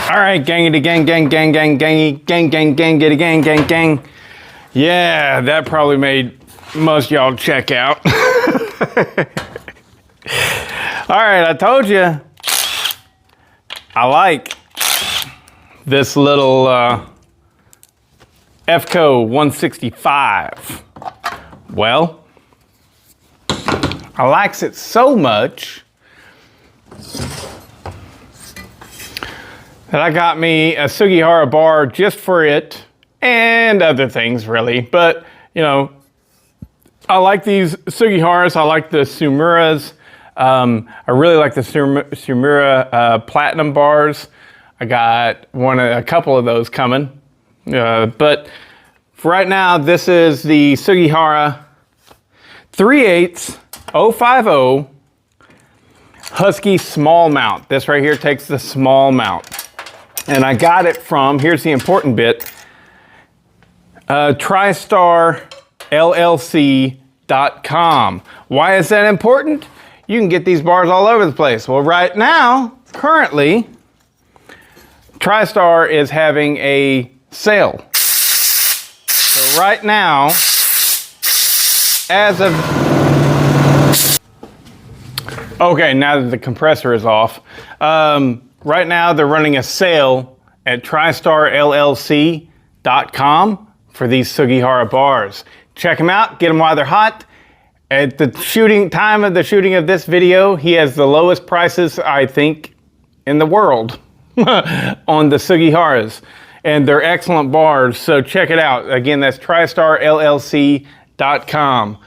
All right, gangity gang, gang, gang, gang, gangy, gang, gang, gang, giddy gang, gang, gang. Yeah, that probably made most y'all check out. All right, I told you I like this little FCO 165. Well, I likes it so much that I got me a Sugihara bar just for it and other things really. But, you know, I like these Sugiharas. I like the Sumuras. I really like the Sumura Platinum bars. I got a couple of those coming. But for right now, this is the Sugihara 3/8 050 Husky small mount. This right here takes the small mount. And I got it from, here's the important bit, TristarLLC.com. Why is that important? You can get these bars all over the place. Well, right now, currently, TriStar is having a sale. So right now, as of... Okay, now that the compressor is off, right now they're running a sale at TristarLLC.com for these Sugihara bars. Check them out, get them while they're hot. At the time of the shooting of this video, he has the lowest prices, I think, in the world on the Sugiharas. And they're excellent bars, so check it out. Again, that's TristarLLC.com.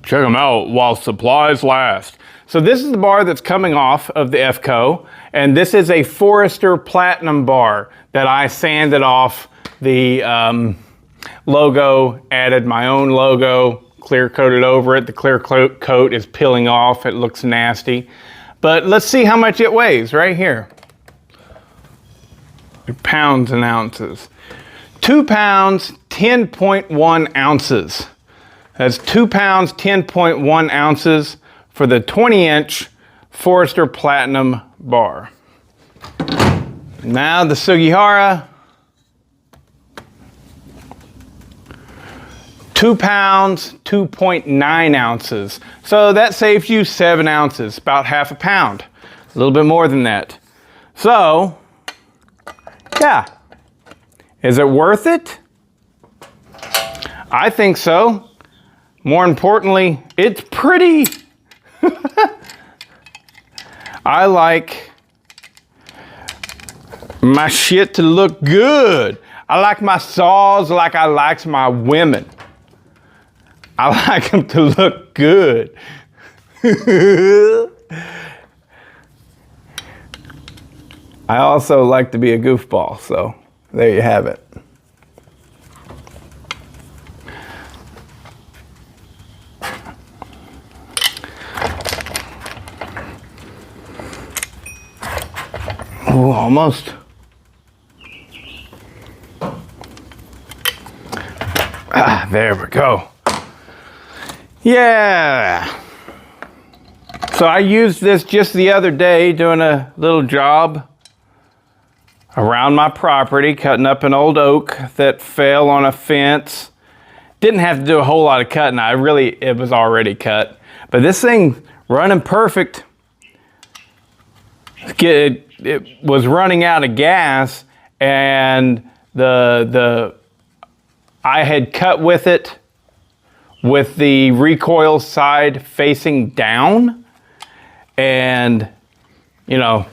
Check them out while supplies last. So this is the bar that's coming off of the FCO, and this is a Forester Platinum bar that I sanded off the logo, added my own logo, clear coated over it. The clear coat is peeling off. It looks nasty. But let's see how much it weighs right here. Pounds and ounces. 2 pounds, 10.1 ounces. That's 2 pounds, 10.1 ounces for the 20-inch Forester Platinum bar. Now the Sugihara. 2 pounds, 2.9 ounces. So that saves you 7 ounces, about half a pound. A little bit more than that. So, yeah. Is it worth it? I think so. More importantly, it's pretty. I like my shit to look good. I like my saws like I like my women. I like them to look good. I also like to be a goofball, so there you have it. Oh, almost. Ah, there we go. Yeah. So I used this just the other day doing a little job around my property, cutting up an old oak that fell on a fence. Didn't have to do a whole lot of cutting. It was already cut. But this thing running perfect. It was running out of gas, and I had cut with it with the recoil side facing down, and you know,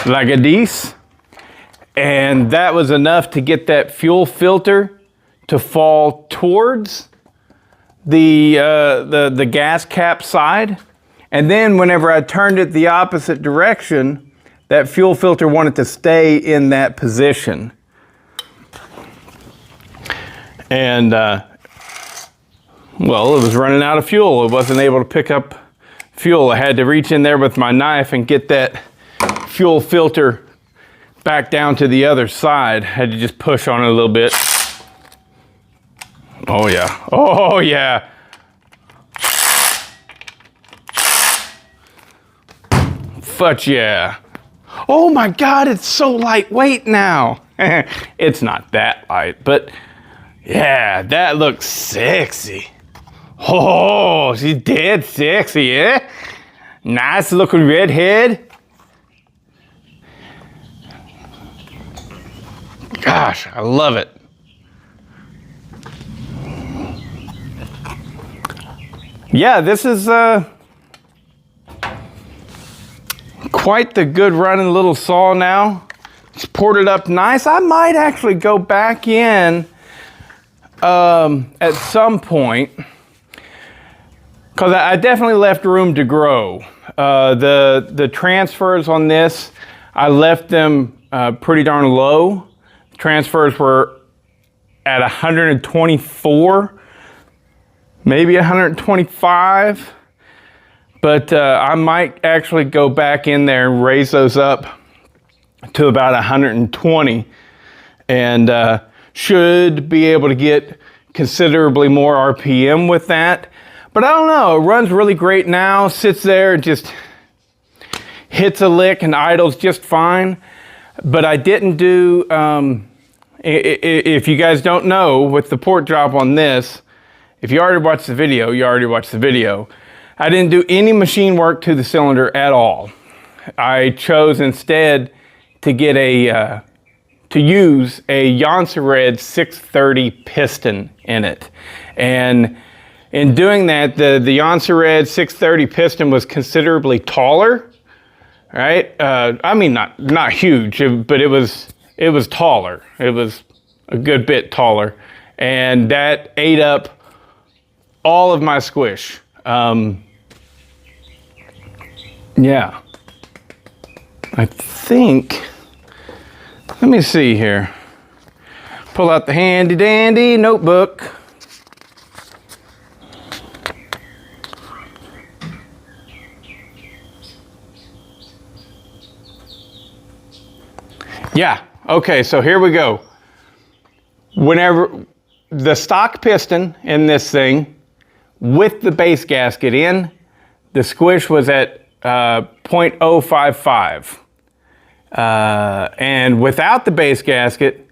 like a dece, and that was enough to get that fuel filter to fall towards the gas cap side. And then whenever I turned it the opposite direction, that fuel filter wanted to stay in that position. And, well, it was running out of fuel. It wasn't able to pick up fuel. I had to reach in there with my knife and get that fuel filter back down to the other side. Had to just push on it a little bit. Oh yeah, oh yeah. Fudge yeah. Oh my God, it's so lightweight now. It's not that light, but yeah, that looks sexy. Oh, she's dead sexy, yeah? Nice looking redhead. Gosh, I love it. Yeah, this is quite the good running little saw now. It's ported up nice. I might actually go back in at some point, because I definitely left room to grow. The transfers on this, I left them pretty darn low. Transfers were at 124, maybe 125. But I might actually go back in there and raise those up to about 120, and should be able to get considerably more RPM with that. But I don't know, it runs really great now, sits there and just hits a lick and idles just fine. But I didn't do, if you guys don't know, with the port job on this, if you already watched the video, you already watched the video. I didn't do any machine work to the cylinder at all. I chose instead to get to use a Red 630 piston in it. And in doing that, the Red 630 piston was considerably taller, right? I mean, not huge, but it was taller. It was a good bit taller. And that ate up all of my squish. Yeah, I think, let me see here. Pull out the handy dandy notebook. Yeah, okay, so here we go. Whenever the stock piston in this thing with the base gasket in, the squish was at 0.055. And without the base gasket,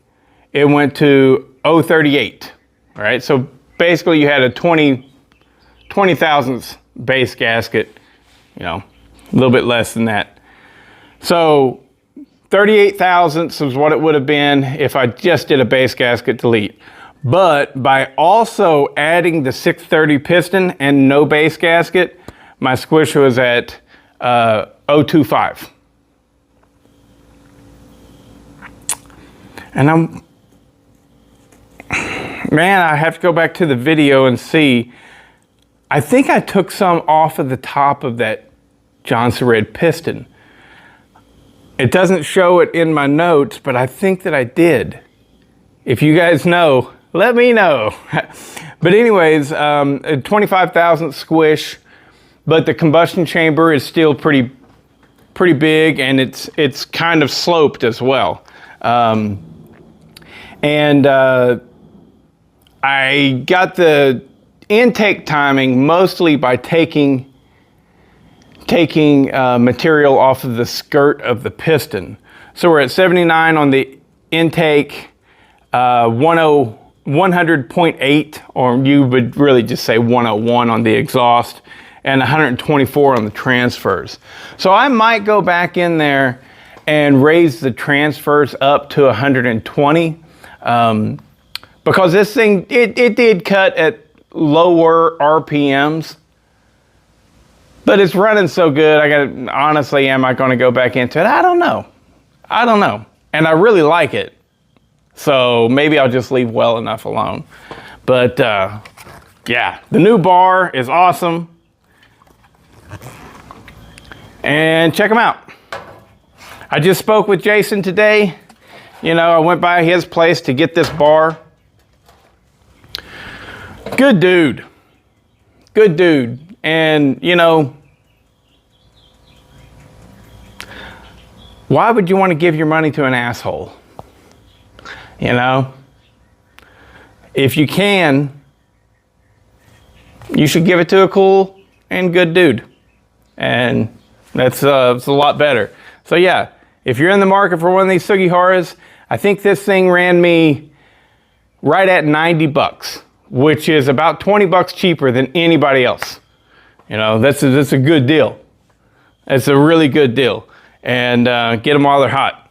it went to 0.38. All right, so basically you had a 20 thousandths base gasket, you know, a little bit less than that. So 38 thousandths is what it would have been if I just did a base gasket delete. But by also adding the 630 piston and no base gasket, my squish was at 0.025. And man, I have to go back to the video and see. I think I took some off of the top of that Red piston. It doesn't show it in my notes, but I think that I did. If you guys know, let me know. But anyways, a 25 thousandth squish, but the combustion chamber is still pretty big, and it's kind of sloped as well. I got the intake timing mostly by taking material off of the skirt of the piston. So we're at 79 on the intake, 100.8, or you would really just say 101 on the exhaust, and 124 on the transfers. So I might go back in there and raise the transfers up to 120, because this thing, it did cut at lower RPMs, but it's running so good. Honestly, am I going to go back into it? I don't know. And I really like it. So maybe I'll just leave well enough alone. But yeah, the new bar is awesome. And check them out. I just spoke with Jason today. You know, I went by his place to get this bar. Good dude. Good dude. And, you know, why would you want to give your money to an asshole? You know? If you can, you should give it to a cool and good dude. And that's a lot better. So yeah, If you're in the market for one of these Sugiharas, I think this thing ran me right at 90 bucks, which is about 20 bucks cheaper than anybody else. You know, that's a good deal. It's a really good deal. And get them while they're hot.